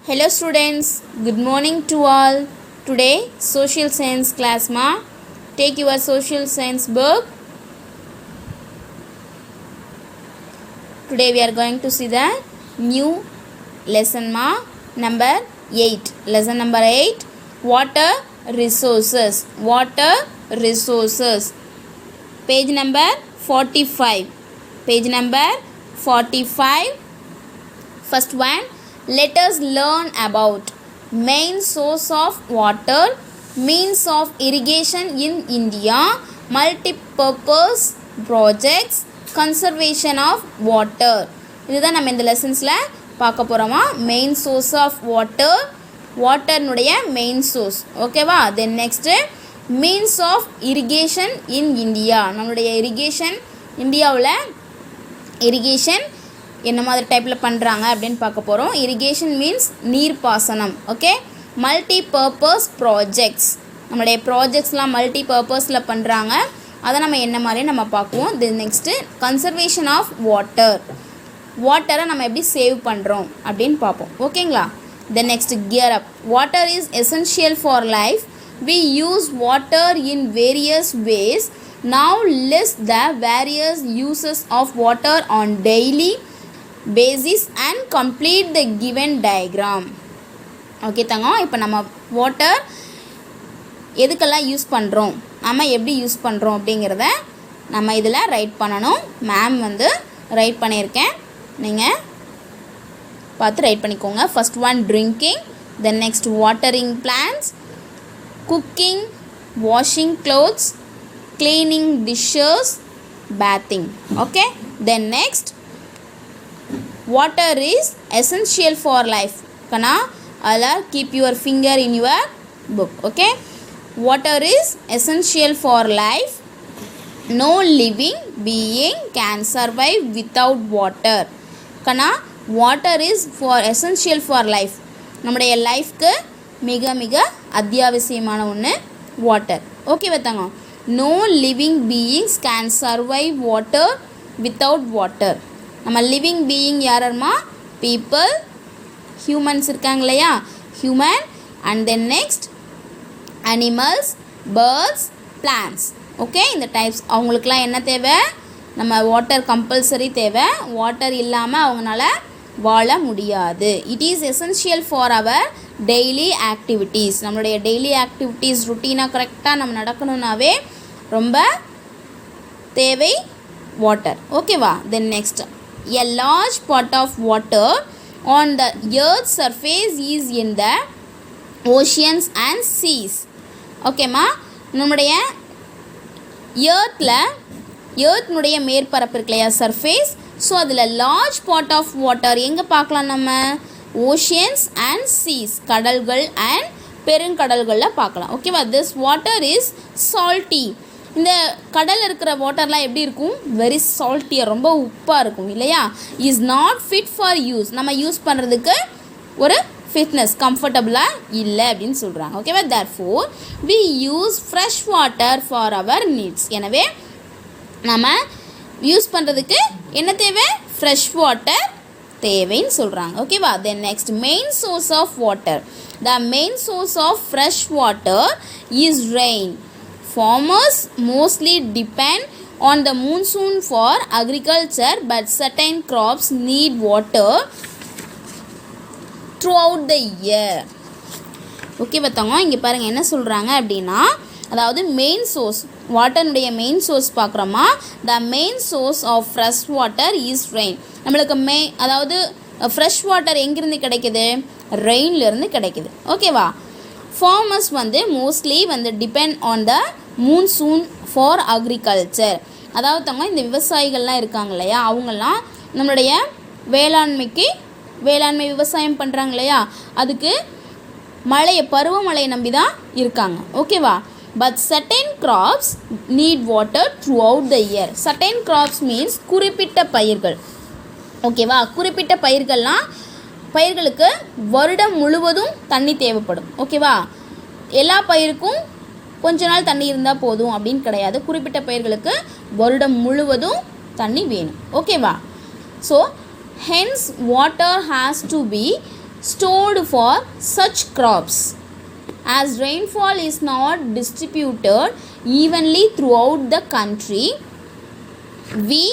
Hello students, good morning to all. Today social science class ma. Take your social science book. Today we are going to see the new lesson ma, number 8. Lesson number 8, water resources. Water resources. Page number 45. Page number 45. First one, let us learn about main source of water, means of irrigation in India, multi-purpose projects, conservation of water. இதுதான் நம்ம இந்த லெசன்ஸில் பார்க்க போகிறோமா. Main source of water, வாட்டர்னுடைய main source, ஓகேவா. Then next means of irrigation in India. நம்மளுடைய irrigation இந்தியாவில் இரிகேஷன் என்ன மாதிரி டைப்பில் பண்ணுறாங்க அப்படின்னு பார்க்க போகிறோம். இரிகேஷன் மீன்ஸ் நீர்ப்பாசனம், ஓகே. மல்டி பர்பஸ் ப்ராஜெக்ட்ஸ், நம்மளுடைய ப்ராஜெக்ட்ஸ்லாம் மல்டி பர்பஸில் பண்ணுறாங்க, அதை நம்ம என்ன மாதிரி நம்ம பார்க்குவோம். Then next conservation of water, வாட்டரை நம்ம எப்படி சேவ் பண்ணுறோம் அப்படின்னு பார்ப்போம், ஓகேங்களா. Then next gear up, water is essential for life, we use water in various ways. Now list the various uses of water on daily basis and complete the given diagram. Okay தங்கம், இப்போ நம்ம water எதுக்கெல்லாம் use பண்ணுறோம், நம்ம எப்படி use பண்ணுறோம் அப்படிங்கிறத நம்ம இதில் ரைட் பண்ணணும். மேம் வந்து ரைட் பண்ணியிருக்கேன், நீங்கள் பார்த்து ரைட் பண்ணிக்கோங்க. First one drinking, then next watering plants, cooking, washing clothes, cleaning dishes, bathing. Okay, then next water is essential for life. Kana ala keep your finger in your book. Okay, water is essential for life. No living being can survive without water. Kana water is for essential for life. நம்முடைய லைஃப்க்கு மிக மிக அத்தியாவசியமான ஒன்று water, okay வைத்தாங்க. No living beings can survive water without water. நம்ம living being யாரம்மா, people, humans இருக்காங்க இல்லையா, human. And then next animals, birds, plants. Okay, இந்த டைப்ஸ் அவங்களுக்குலாம் என்ன தேவை, நம்ம வாட்டர் கம்பல்சரி தேவை. வாட்டர் இல்லாமல் அவங்களால வாழ முடியாது. It is essential for our daily activities. நம்மளுடைய டெய்லி ஆக்டிவிட்டீஸ் ருட்டீனாக கரெக்டாக நம்ம நடக்கணுன்னாவே ரொம்ப தேவை வாட்டர், ஓகேவா. Then next a large part of water on the earth surface is in the oceans and seas. ஓகேம்மா, நம்முடைய எர்த்னுடைய மேற்பரப்பு இருக்கு இல்லையா, சர்ஃபேஸ். ஸோ அதில் லார்ஜ் பார்ட் ஆஃப் வாட்டர் எங்கே பார்க்கலாம் நம்ம, ஓஷியன்ஸ் அண்ட் சீஸ், கடல்கள் அண்ட் பெருங்கடல்களில் பார்க்கலாம், ஓகேவா. This water is salty. இந்த கடல் இருக்கிற வாட்டர்லாம் எப்படி இருக்கும், வெரி சால்ட்டியாக, ரொம்ப உப்பாக இருக்கும் இல்லையா. Is not fit for use, நம்ம யூஸ் பண்ணுறதுக்கு ஒரு ஃபிட்னஸ் கம்ஃபர்டபுளாக இல்லை அப்படின்னு சொல்கிறாங்க, ஓகேவா. Therefore we use fresh water for our needs. எனவே நம்ம யூஸ் பண்ணுறதுக்கு என்ன தேவை, ஃப்ரெஷ் வாட்டர் தேவைன்னு சொல்கிறாங்க, ஓகேவா. Then next main source of water. The main source of fresh water is rain. Farmers mostly depend on the monsoon for agriculture, but certain crops need water throughout the year. Okay பார்த்தாங்க, இங்கே பாருங்கள் என்ன சொல்கிறாங்க அப்படின்னா, அதாவது main source, வாட்டருடைய main source பார்க்குறோமா. The main source of fresh water is rain. நம்மளுக்கு அதாவது ஃப்ரெஷ் வாட்டர் எங்கேருந்து கிடைக்குது, ரெயின்லேருந்து கிடைக்குது, ஓகேவா. ஃபார்மர்ஸ் வந்து மோஸ்ட்லி வந்து depend on the monsoon for agriculture. அதாவது தாங்க இந்த விவசாயிகள்லாம் இருக்காங்க இல்லையா, அவங்கெல்லாம் நம்மளுடைய வேளாண்மை விவசாயம் பண்ணுறாங்க இல்லையா, அதுக்கு பருவமழையை நம்பி தான் இருக்காங்க, ஓகேவா. But certain crops need water throughout the year. Certain crops means குறிப்பிட்ட பயிர்கள், ஓகேவா. குறிப்பிட்ட பயிர்களுக்கு வருடம் முழுவதும் தண்ணி தேவைப்படும், ஓகேவா. எல்லா பயிருக்கும் கொஞ்ச நாள் தண்ணி இருந்தால் போதும் அப்படின்னு கிடையாது, குறிப்பிட்ட பயிர்களுக்கு வருடம் முழுவதும் தண்ணி வேணும், ஓகேவா. So hence water has to be stored for such crops. As rainfall is not distributed evenly throughout the country, we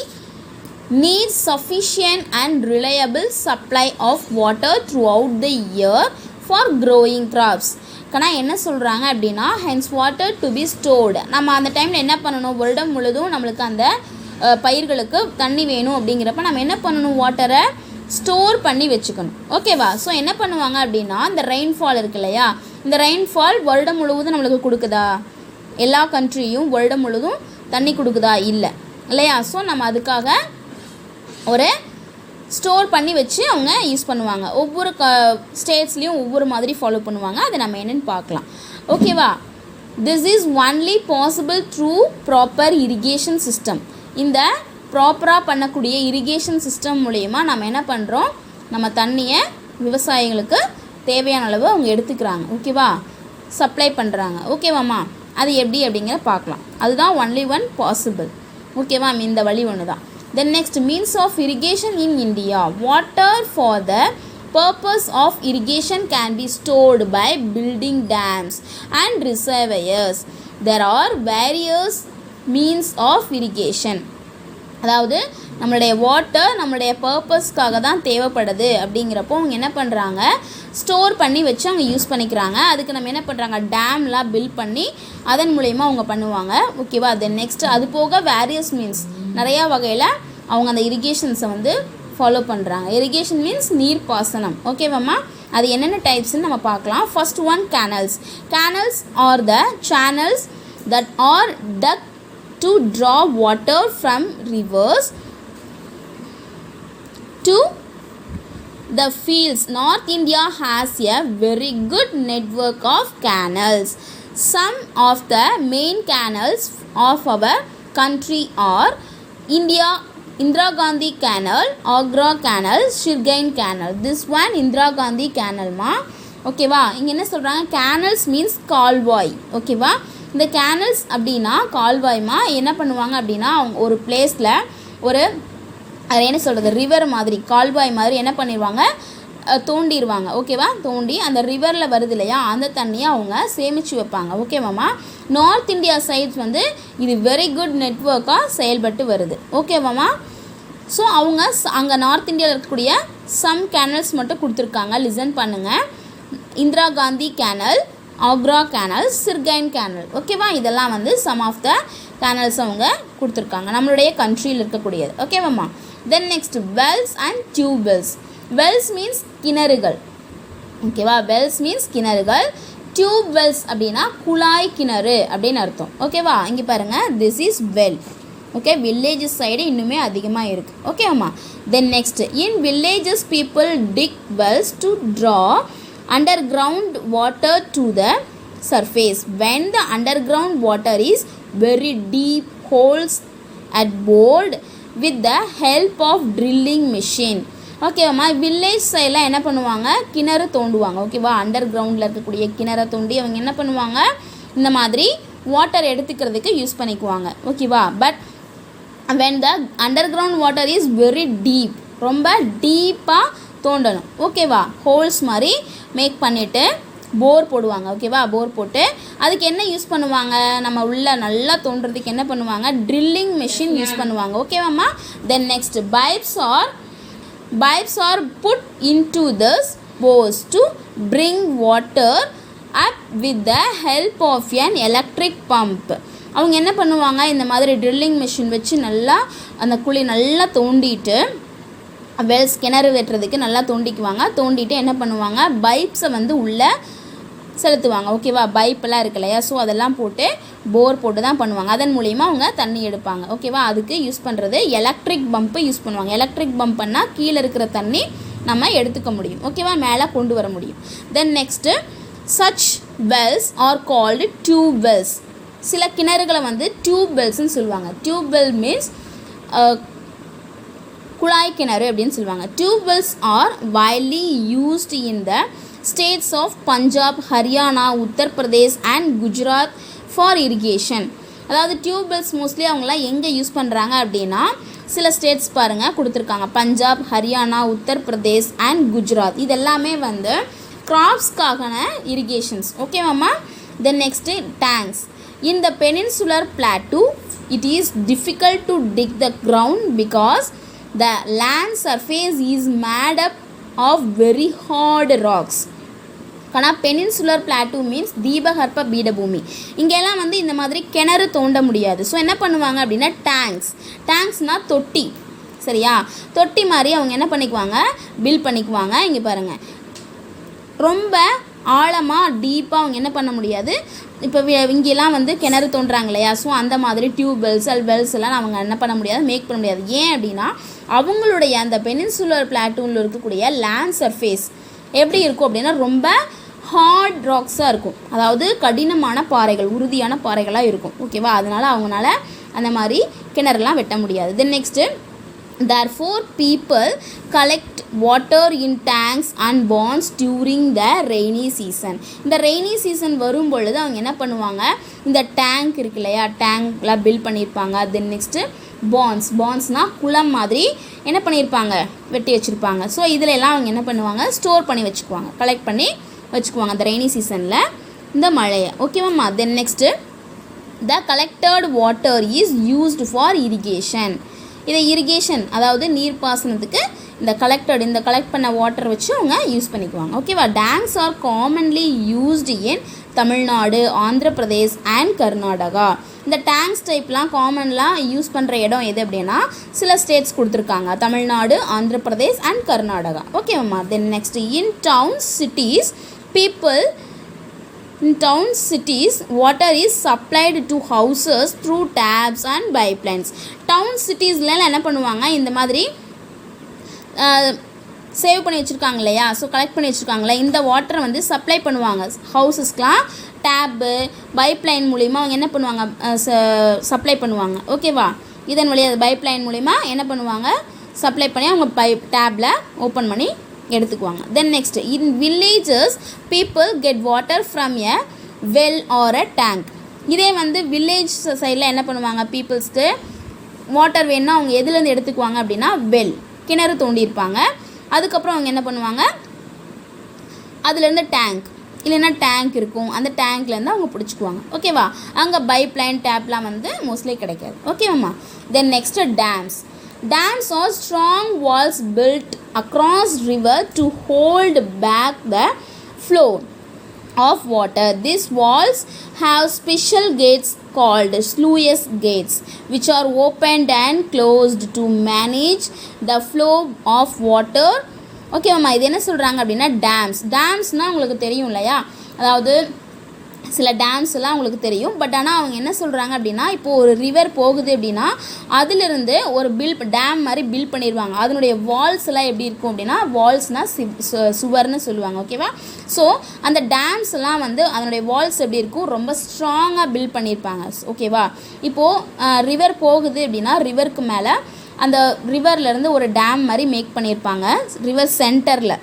need sufficient and reliable supply of water throughout the year for growing crops. ஆனால் என்ன சொல்கிறாங்க அப்படின்னா hence water to be stored. நம்ம அந்த டைமில் என்ன பண்ணணும், வருடம் முழுதும் நம்மளுக்கு அந்த பயிர்களுக்கு தண்ணி வேணும் அப்படிங்கிறப்ப நம்ம என்ன பண்ணணும், வாட்டரை ஸ்டோர் பண்ணி வச்சுக்கணும். ஓகேவா? ஸோ என்ன பண்ணுவாங்க அப்படின்னா இந்த ரெயின்ஃபால் இருக்கு இல்லையா, இந்த ரெயின்ஃபால் வருடம் முழுவதும் நம்மளுக்கு கொடுக்குதா? எல்லா கண்ட்ரியும் வருடம் முழுதும் தண்ணி கொடுக்குதா? இல்லை இல்லையா? ஸோ நம்ம அதுக்காக ஒரு ஸ்டோர் பண்ணி வச்சு அவங்க யூஸ் பண்ணுவாங்க. ஒவ்வொரு ஸ்டேட்ஸ்லேயும் ஒவ்வொரு மாதிரி ஃபாலோ பண்ணுவாங்க. அதை நம்ம என்னென்னு பார்க்கலாம். ஓகேவா? This is only possible through proper irrigation system. இந்த ப்ராப்பராக பண்ணக்கூடிய இரிகேஷன் சிஸ்டம் மூலயமா நம்ம என்ன பண்ணுறோம், நம்ம தண்ணியை விவசாயிகளுக்கு தேவையான அளவு அவங்க எடுத்துக்கிறாங்க. ஓகேவா? சப்ளை பண்ணுறாங்க. ஓகேவாம்மா? அது எப்படி அப்படிங்கிற பார்க்கலாம். அதுதான் ஒன்லி ஒன் பாசிபிள். ஓகேவா? இந்த வழி ஒன்று தான். The next means of irrigation in India. Water for the purpose of irrigation can be stored by building dams and reservoirs. There are various means of irrigation. அதாவது நம்மளுடைய வாட்டர் நம்மளுடைய பர்பஸ்க்காக தான் தேவைப்படுது அப்படிங்கிறப்போ அவங்க என்ன பண்ணுறாங்க, ஸ்டோர் பண்ணி வச்சு அவங்க யூஸ் பண்ணிக்கிறாங்க. அதுக்கு நம்ம என்ன பண்ணுறாங்க, டேம்லாம் பில்ட் பண்ணி அதன் மூலயமா அவங்க பண்ணுவாங்க. ஓகேவா? தென் நெக்ஸ்ட் அது போக வேரியஸ் மீன்ஸ் நிறையா வகையில் அவங்க அந்த இரிகேஷன்ஸை வந்து ஃபாலோ பண்ணுறாங்க. இரிகேஷன் மீன்ஸ் நீர் பாசனம். ஓகேவாம்மா? அது என்னென்ன டைப்ஸ்ன்னு நம்ம பார்க்கலாம். First one canals. Canals R the channels that are dug to draw water from rivers to the fields. North India has a very good network of canals. Some of the main canals of our country are Indira Gandhi Canal, Agra Canal, Shirgain Canal. This one Indira Gandhi Canal ma. ஓகேவா? இங்கே என்ன சொல்கிறாங்க, canals means கால்வாய். ஓகேவா? இந்த canals அப்படின்னா கால்வாய்மா என்ன பண்ணுவாங்க அப்படின்னா அவங்க ஒரு பிளேஸில் ஒரு அதை என்ன சொல்கிறது ரிவர் மாதிரி கால்வாய் மாதிரி என்ன பண்ணிடுவாங்க, தோண்டிடுவாங்க. ஓகேவா? தோண்டி அந்த ரிவரில் வருது இல்லையா அந்த தண்ணியை அவங்க சேமித்து வைப்பாங்க. ஓகேவாம்மா? நார்த் இந்தியா சைட்ஸ் வந்து இது வெரி குட் நெட்வொர்க்காக செயல்பட்டு வருது. ஓகேவாம்மா? ஸோ அவங்க அங்கே நார்த் இந்தியாவில் இருக்கக்கூடிய சம் கேனல்ஸ் மட்டும் கொடுத்துருக்காங்க. லிசன் பண்ணுங்கள். Indira Gandhi canal, Agra canal, Sirhind canal. ஓகேவா? இதெல்லாம் வந்து சம் ஆஃப் த கேனல்ஸ் அவங்க கொடுத்துருக்காங்க நம்மளுடைய கண்ட்ரியில் இருக்கக்கூடியது. ஓகேவாம்மா? Then next wells and tube wells. Wells means கிணறுகள். ஓகேவா? வெல்ஸ் மீன்ஸ் கிணறுகள். டியூப் வெல்ஸ் அப்படின்னா குழாய் கிணறு அப்படின்னு அர்த்தம். ஓகேவா? இங்கே பாருங்கள், this is well. Okay, villages side இன்னுமே அதிகமாக இருக்குது. ஓகேவாம்மா? Then next in villages people dig wells to draw underground water to the surface. When the underground water is very deep, holes are bored with the help of drilling machine. ஓகேவாம்மா? Village சைடில் என்ன பண்ணுவாங்க, கிணறு தோண்டுவாங்க. ஓகேவா? Under கிரவுண்டில் இருக்கக்கூடிய கிணறை தோண்டி அவங்க என்ன பண்ணுவாங்க, இந்த மாதிரி வாட்டர் எடுத்துக்கிறதுக்கு யூஸ் பண்ணிக்குவாங்க. ஓகேவா? But when the underground water is very deep, ரொம்ப டீப்பாக தோண்டணும். ஓகேவா? ஹோல்ஸ் மாதிரி மேக் பண்ணிவிட்டு போர் போடுவாங்க. ஓகேவா? போர் போட்டு அதுக்கு என்ன யூஸ் பண்ணுவாங்க, நம்ம உள்ள நல்லா தோண்டுறதுக்கு என்ன பண்ணுவாங்க, ட்ரில்லிங் மெஷின் யூஸ் பண்ணுவாங்க. ஓகேவாம்மா? Then next pipes are put into this bores to bring water up with the help of an electric pump. அவங்க என்ன பண்ணுவாங்க, இந்த மாதிரி ட்ரில்லிங் மெஷின் வச்சு நல்லா அந்த குழி நல்லா தோண்டிட்டு வெல்ஸ் கிணறு வெட்டுறதுக்கு நல்லா தோண்டிக்குவாங்க. தோண்டிட்டு என்ன பண்ணுவாங்க, பைப்ஸை வந்து உள்ளே செலுத்துவாங்க. ஓகேவா? பைப்பெல்லாம் இருக்கு இல்லையா, ஸோ அதெல்லாம் போட்டு போர் போட்டு தான் பண்ணுவாங்க. அதன் மூலிமா அவங்க தண்ணி எடுப்பாங்க. ஓகேவா? அதுக்கு யூஸ் பண்ணுறது எலக்ட்ரிக் பம்பு யூஸ் பண்ணுவாங்க. எலக்ட்ரிக் பம்ப் பண்ணால் கீழே இருக்கிற தண்ணி நம்ம எடுத்துக்க முடியும். ஓகேவா? மேலே கொண்டு வர முடியும். Then next such Wells are called tube Wells. சில கிணறுகளை வந்து டியூப் வெல்ஸ்ன்னு சொல்லுவாங்க. டியூப் வெல் மீன்ஸ் குழாய் கிணறு அப்படின்னு சொல்லுவாங்க. Tube wells are widely used in the states of Punjab, Haryana, Uttar Pradesh and Gujarat for irrigation. அதாவது டியூப் வெல்ஸ் மோஸ்ட்லி அவங்களாம் எங்கே யூஸ் பண்ணுறாங்க அப்படின்னா சில ஸ்டேட்ஸ் பாருங்கள் கொடுத்துருக்காங்க, பஞ்சாப், ஹரியானா, உத்தரப்பிரதேஷ் அண்ட் குஜராத். இது எல்லாமே வந்து கிராப்ஸ்க்கான இரிகேஷன்ஸ். ஓகேவாம்மா. Then next tanks. In the peninsular plateau, it is difficult to dig the ground because the land surface is made up of very hard rocks. ஆனால் பெனின்சுலர் பிளாட்டூ மீன்ஸ் தீபகற்ப பீடபூமி. இங்கெல்லாம் வந்து இந்த மாதிரி கிணறு தோண்ட முடியாது. ஸோ என்ன பண்ணுவாங்க அப்படின்னா டேங்க்ஸ்னால் தொட்டி. சரியா, தொட்டி மாதிரி அவங்க என்ன பண்ணிக்குவாங்க, பில்ட் பண்ணிக்குவாங்க. இங்கே பாருங்கள், ரொம்ப ஆழமாக டீப்பாக அவங்க என்ன பண்ண முடியாது. இப்போ இங்கெல்லாம் வந்து கிணறு தோன்றாங்க இல்லையா, ஸோ அந்த மாதிரி டியூப்வெல்ஸ் வெல்ஸ் எல்லாம் அவங்க என்ன பண்ண முடியாது, மேக் பண்ண முடியாது. ஏன் அப்படின்னா அவங்களுடைய அந்த பெனின்சுலர் பிளாட்டூவில் இருக்கக்கூடிய லேண்ட் சர்ஃபேஸ் எப்படி இருக்கும் அப்படின்னா ரொம்ப ஹார்ட் ராக்ஸாக இருக்கும். அதாவது கடினமான பாறைகள், உறுதியான பாறைகளாக இருக்கும். ஓகேவா, அதனால் அவங்களால அந்த மாதிரி கிணறுலாம் வெட்ட முடியாது. Then next, therefore people collect water in tanks and ponds during the rainy season. இந்த ரெய்னி சீசன் வரும் பொழுது அவங்க என்ன பண்ணுவாங்க, இந்த டேங்க் இருக்கு இல்லையா, டேங்க்லாம் பில்ட் பண்ணியிருப்பாங்க. தென் நெக்ஸ்ட்டு பாண்ட்ஸ்னால் குளம் மாதிரி என்ன பண்ணியிருப்பாங்க, வெட்டி வச்சுருப்பாங்க. ஸோ இதில் எல்லாம் அவங்க என்ன பண்ணுவாங்க, ஸ்டோர் பண்ணி வச்சுக்குவாங்க, கலெக்ட் பண்ணி வச்சுக்குவாங்க அந்த ரெய்னி சீசனில் இந்த மழையை. ஓகேவாம்மா. Then next, the collected water is used for irrigation. இதை இரிகேஷன் அதாவது நீர்ப்பாசனத்துக்கு இந்த கலெக்ட் பண்ண வாட்டர் வச்சு அவங்க யூஸ் பண்ணிக்குவாங்க. ஓகேவா. Tanks are commonly used in Tamil Nadu, Andhra Pradesh and Karnataka. இந்த டேங்க்ஸ் டைப்லாம் காமன்லாம் யூஸ் பண்ணுற இடம் எது அப்படின்னா சில ஸ்டேட்ஸ் கொடுத்துருக்காங்க, தமிழ்நாடு, ஆந்திர பிரதேஷ் அண்ட் கர்நாடகா. ஓகேவாம்மா. Then next, in towns cities people In town cities, water is supplied to houses through taps and pipelines. Town citiesல என்ன பண்ணுவாங்க, இந்த மாதிரி சேவ் பண்ணி வச்சுருக்காங்க இல்லையா, ஸோ கலெக்ட் பண்ணி வச்சுருக்காங்களே, இந்த வாட்டரை வந்து சப்ளை பண்ணுவாங்க ஹவுசஸ்க்கெலாம். டேப்பு, பைப்லைன் மூலிமா அவங்க என்ன பண்ணுவாங்க, சப்ளை பண்ணுவாங்க. ஓகேவா. இதன் வழியாக பைப்லைன் மூலிமா என்ன பண்ணுவாங்க, சப்ளை பண்ணி அவங்க டேப்பில் ஓப்பன் பண்ணி எடுத்துக்குவாங்க. Then next, in villages people get water from a well or a tank. இதே வந்து வில்லேஜ் சைடில் என்ன பண்ணுவாங்க, பீப்புள்ஸ்க்கு வாட்டர் வேணுன்னா அவங்க எதுலேருந்து எடுத்துக்குவாங்க அப்படின்னா வெல், கிணறு தோண்டியிருப்பாங்க. அதுக்கப்புறம் அவங்க என்ன பண்ணுவாங்க, அதுலேருந்து டேங்க் இல்லைன்னா டேங்க் இருக்கும், அந்த டேங்க்லேருந்து அவங்க பிடிச்சிக்குவாங்க. ஓகேவா. அங்கே பைப்லைன் டேப்லாம் வந்து மோஸ்ட்லி கிடைக்காது. ஓகேவாம்மா. Then next, dams. Dams are strong walls built across river to hold back the flow of water. These walls have special gates called sluice gates, which are opened and closed to manage the flow of water. Okay மாமா, இது என்ன சொல்கிறாங்க அப்படின்னா டேம்ஸ்னால் உங்களுக்கு தெரியும் இல்லையா, அதாவது சில டேம்ஸ்லாம் உங்களுக்கு தெரியும். பட் ஆனால் அவங்க என்ன சொல்கிறாங்க அப்படின்னா, இப்போது ஒரு ரிவர் போகுது அப்படின்னா அதிலிருந்து ஒரு டேம் மாதிரி பில்ட் பண்ணிடுவாங்க. அதனுடைய வால்ஸ் எல்லாம் எப்படி இருக்கும் அப்படின்னா, வால்ஸ்னால் சுவர்னு சொல்லுவாங்க. ஓகேவா. ஸோ அந்த டேம்ஸ்லாம் வந்து அதனுடைய வால்ஸ் எப்படி இருக்கும், ரொம்ப ஸ்ட்ராங்காக பில்ட் பண்ணியிருப்பாங்க. ஓகேவா. இப்போது ரிவர் போகுது அப்படின்னா ரிவருக்கு மேலே அந்த ரிவர்லேருந்து ஒரு டேம் மாதிரி மேக் பண்ணியிருப்பாங்க ரிவர் சென்டரில்.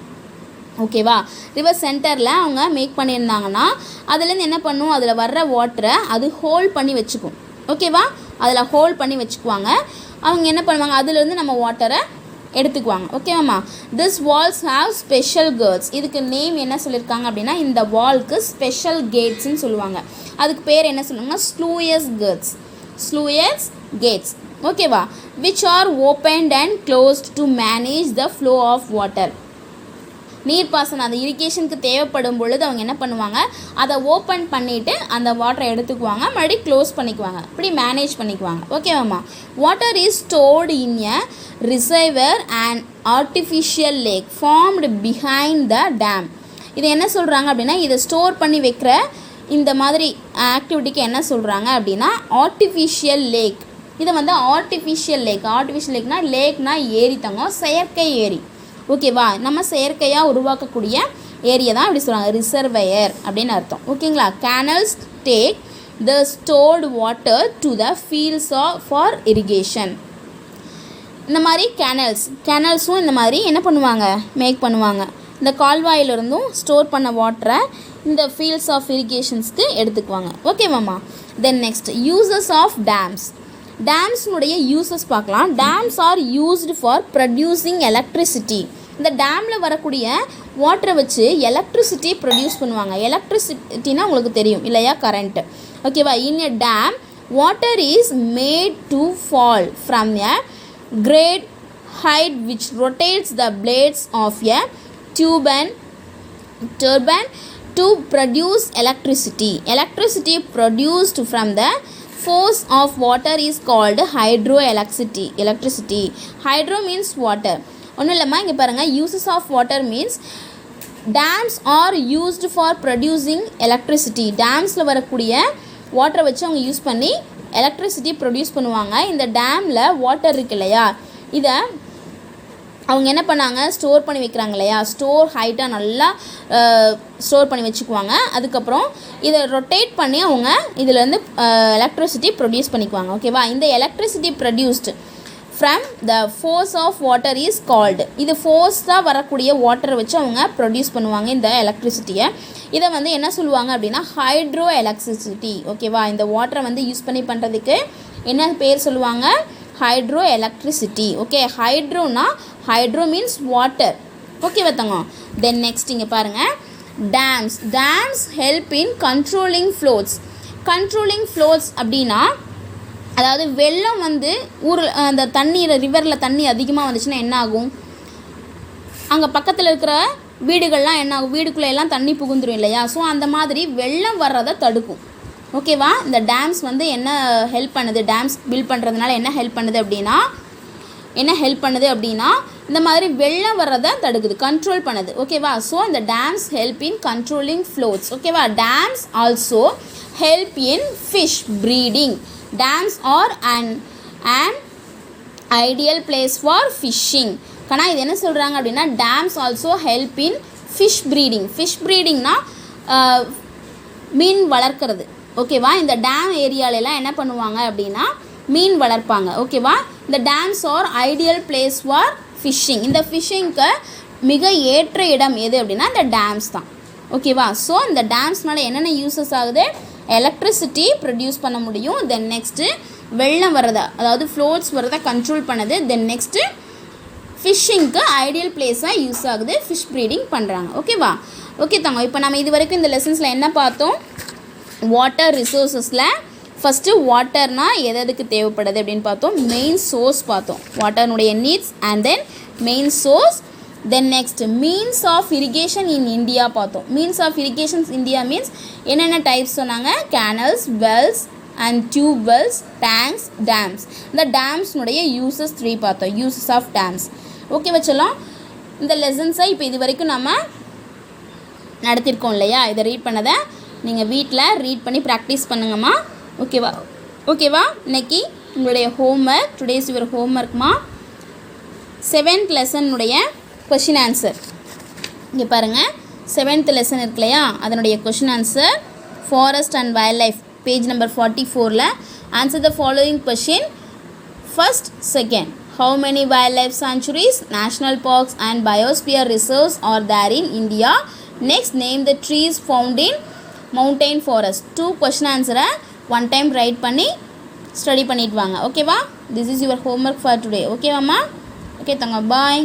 ஓகேவா. ரிவர் சென்டரில் அவங்க மேக் பண்ணியிருந்தாங்கன்னா அதுலேருந்து என்ன பண்ணும், அதில் வர்ற வாட்டரை அது ஹோல்ட் பண்ணி வச்சுக்கும். ஓகேவா. அதில் ஹோல்ட் பண்ணி வச்சுக்குவாங்க. அவங்க என்ன பண்ணுவாங்க, அதுலேருந்து நம்ம வாட்டரை எடுத்துக்குவாங்க. ஓகேவாம்மா. This walls have special gates. இதுக்கு நேம் என்ன சொல்லியிருக்காங்க அப்படின்னா, இந்த வால்க்கு ஸ்பெஷல் கேட்ஸ்ன்னு சொல்லுவாங்க. அதுக்கு பேர் என்ன சொல்லுவாங்கன்னா ஸ்லூயஸ் கேட்ஸ். ஓகேவா. Which are opened and closed to manage the flow of water. நீர்ப்பாசனம் அந்த இரிகேஷனுக்கு தேவைப்படும் பொழுது அவங்க என்ன பண்ணுவாங்க, அதை ஓப்பன் பண்ணிவிட்டு அந்த வாட்டரை எடுத்துக்குவாங்க, மறுபடியும் க்ளோஸ் பண்ணிக்குவாங்க, இப்படி மேனேஜ் பண்ணிக்குவாங்க. ஓகேவாம்மா. Water is stored in a reservoir and artificial lake formed behind the dam. இது என்ன சொல்கிறாங்க அப்படின்னா, இதை ஸ்டோர் பண்ணி வைக்கிற இந்த மாதிரி ஆக்டிவிட்டிக்கு என்ன சொல்கிறாங்க அப்படின்னா ஆர்டிஃபிஷியல் லேக். இதை வந்து ஆர்டிஃபிஷியல் லேக்னால் லேக்னா ஏரி தங்கம், செயற்கை ஏரி. ஓகேவா. நம்ம செயற்கையாக உருவாக்கக்கூடிய ஏரியா தான் அப்படி சொல்கிறாங்க, ரிசர்வயர் அப்படின்னு அர்த்தம். ஓகேங்களா. Canals take the stored water to the fields for irrigation. இந்த மாதிரி கேனல்ஸும் இந்த மாதிரி என்ன பண்ணுவாங்க, மேக் பண்ணுவாங்க. இந்த கால்வாயிலிருந்தும் ஸ்டோர் பண்ண வாட்டரை இந்த ஃபீல்ட்ஸ் ஆஃப் இரிகேஷன்ஸ்க்கு எடுத்துக்குவாங்க. ஓகேவாம்மா. Then next, uses of dams. டேம்ஸ்னுடைய யூசஸ் பார்க்கலாம். Dams are used for producing electricity. இந்த டேமில் வரக்கூடிய வாட்டரை வச்சு எலக்ட்ரிசிட்டி ப்ரொடியூஸ் பண்ணுவாங்க. எலக்ட்ரிசிட்டினா உங்களுக்கு தெரியும் இல்லையா, கரண்ட்டு. ஓகேவா. In a dam water is made to fall from a great height which rotates the blades of a turbine to produce electricity. Electricity produced from the force of water is called hydroelectricity. Hydro means water. ஒன்றும் இல்லைம்மா, இங்கே பாருங்கள், uses of water means dams are used for producing electricity. டேம்ஸில் வரக்கூடிய வாட்டரை வச்சு அவங்க use பண்ணி electricity produce பண்ணுவாங்க. இந்த டேமில் வாட்டர் இருக்கு இல்லையா, இதை அவங்க என்ன பண்ணாங்க, ஸ்டோர் பண்ணி வைக்கிறாங்க இல்லையா, ஸ்டோர் ஹைட்டாக நல்லா ஸ்டோர் பண்ணி வச்சுக்குவாங்க. அதுக்கப்புறம் இதை ரொட்டேட் பண்ணி அவங்க இதிலேருந்து எலக்ட்ரிசிட்டி ப்ரொடியூஸ் பண்ணிக்குவாங்க. ஓகேவா. இந்த electricity produced from the force of water is called. இது ஃபோர்ஸாக வரக்கூடிய வாட்டரை வச்சு அவங்க ப்ரொடியூஸ் பண்ணுவாங்க இந்த எலக்ட்ரிசிட்டியை. இதை வந்து என்ன சொல்லுவாங்க அப்படின்னா ஹைட்ரோ எலக்ட்ரிசிட்டி. ஓகேவா. இந்த வாட்டரை வந்து யூஸ் பண்ணி பண்ணுறதுக்கு என்ன பேர் சொல்லுவாங்க, ஹைட்ரோ எலக்ட்ரிசிட்டி. ஓகே. ஹைட்ரோனா, ஹைட்ரோ மீன்ஸ் வாட்டர். ஓகேவா தங்க. தென் நெக்ஸ்ட் இங்கே பாருங்கள், dams help in controlling floods. Controlling floods அப்படின்னா அதாவது வெள்ளம் வந்து ஊரில் அந்த தண்ணீர் ரிவரில் தண்ணி அதிகமாக வந்துச்சுன்னா என்ன ஆகும், அங்கே பக்கத்தில் இருக்கிற வீடுகள்லாம் என்ன ஆகும், வீடுக்குள்ளே எல்லாம் தண்ணி புகுந்துடும் இல்லையா. ஸோ அந்த மாதிரி வெள்ளம் வர்றதை தடுக்கும். ஓகேவா. இந்த டேம்ஸ் வந்து என்ன ஹெல்ப் பண்ணுது, டேம்ஸ் பில்ட் பண்ணுறதுனால என்ன ஹெல்ப் பண்ணுது அப்படின்னா இந்த மாதிரி வெள்ளம் வர்றதை தடுக்குது, கண்ட்ரோல் பண்ணுது. ஓகேவா. ஸோ இந்த dams help in controlling floods. ஓகேவா. Dams also help in fish breeding. Dams are and ideal place for fishing. ஆனால் இது என்ன சொல்கிறாங்க அப்படின்னா dams also help in fish breeding. Fish ப்ரீடிங்னா மீன் வளர்க்குறது. ஓகேவா. இந்த டேம் ஏரியாலெலாம் என்ன பண்ணுவாங்க அப்படின்னா மீன் வளர்ப்பாங்க. ஓகேவா. இந்த dams are ideal place for fishing. இந்த ஃபிஷ்ஷிங்க்கு மிக ஏற்ற இடம் எது அப்படின்னா இந்த டேம்ஸ் தான். ஓகேவா. ஸோ இந்த டேம்ஸ்னால என்னென்ன யூசஸ் ஆகுது, எலக்ட்ரிசிட்டி ப்ரொடியூஸ் பண்ண முடியும். தென் நெக்ஸ்ட்டு வெள்ளம் வர்றதை, அதாவது ஃப்ளோட்ஸ் வர்றதை கண்ட்ரோல் பண்ணுது. தென் நெக்ஸ்ட்டு ஃபிஷ்ஷிங்க்கு ஐடியல் பிளேஸாக யூஸ் ஆகுது, ஃபிஷ் ப்ரீடிங் பண்ணுறாங்க. ஓகேவா. ஓகே தங்க. இப்போ நம்ம இது வரைக்கும் இந்த லெசன்ஸில் என்ன பார்த்தோம், வாட்டர் ரிசோர்ஸஸில் ஃபஸ்ட்டு வாட்டர்னால் எதுக்கு தேவைப்படுது அப்படின்னு பார்த்தோம். மெயின் சோர்ஸ் பார்த்தோம், வாட்டர்னுடைய needs and then main source. Then next means of irrigation in India பார்த்தோம். Means of irrigations India means என்னென்ன டைப்ஸ் சொன்னாங்க, canals, wells and tube wells, tanks, dams. இந்த டேம்ஸ்னுடைய யூசஸ் 3 பார்த்தோம், யூசஸ் ஆஃப் டேம்ஸ். ஓகே வச்சலாம். இந்த லெசன்ஸை இப்போ இது வரைக்கும் நம்ம நடத்திருக்கோம் இல்லையா, இதை ரீட் பண்ணதை நீங்கள் வீட்டில் ரீட் பண்ணி ப்ராக்டிஸ் பண்ணுங்கம்மா. ஓகேவா. இன்னைக்கு உங்களுடைய ஹோம்ஒர்க், டுடேஸ் யுவர் ஹோம்ஒர்க்மா 7th லெசனுடைய கொஷின் ஆன்சர். இங்கே பாருங்கள், 7th லெசன் இருக்கு இல்லையா, அதனுடைய question answer forest and wild life page number 44ல் answer the following question. First, second, how many wildlife sanctuaries, national parks and biosphere reserves are there in India? Next, name the trees found in mountain forest. 2 question answer 1 time write பண்ணி study பண்ணிட்டு வாங்க. ஓகேவா. This is your homework for today. ஓகேவாம்மா. Okay தங்க. பாய்.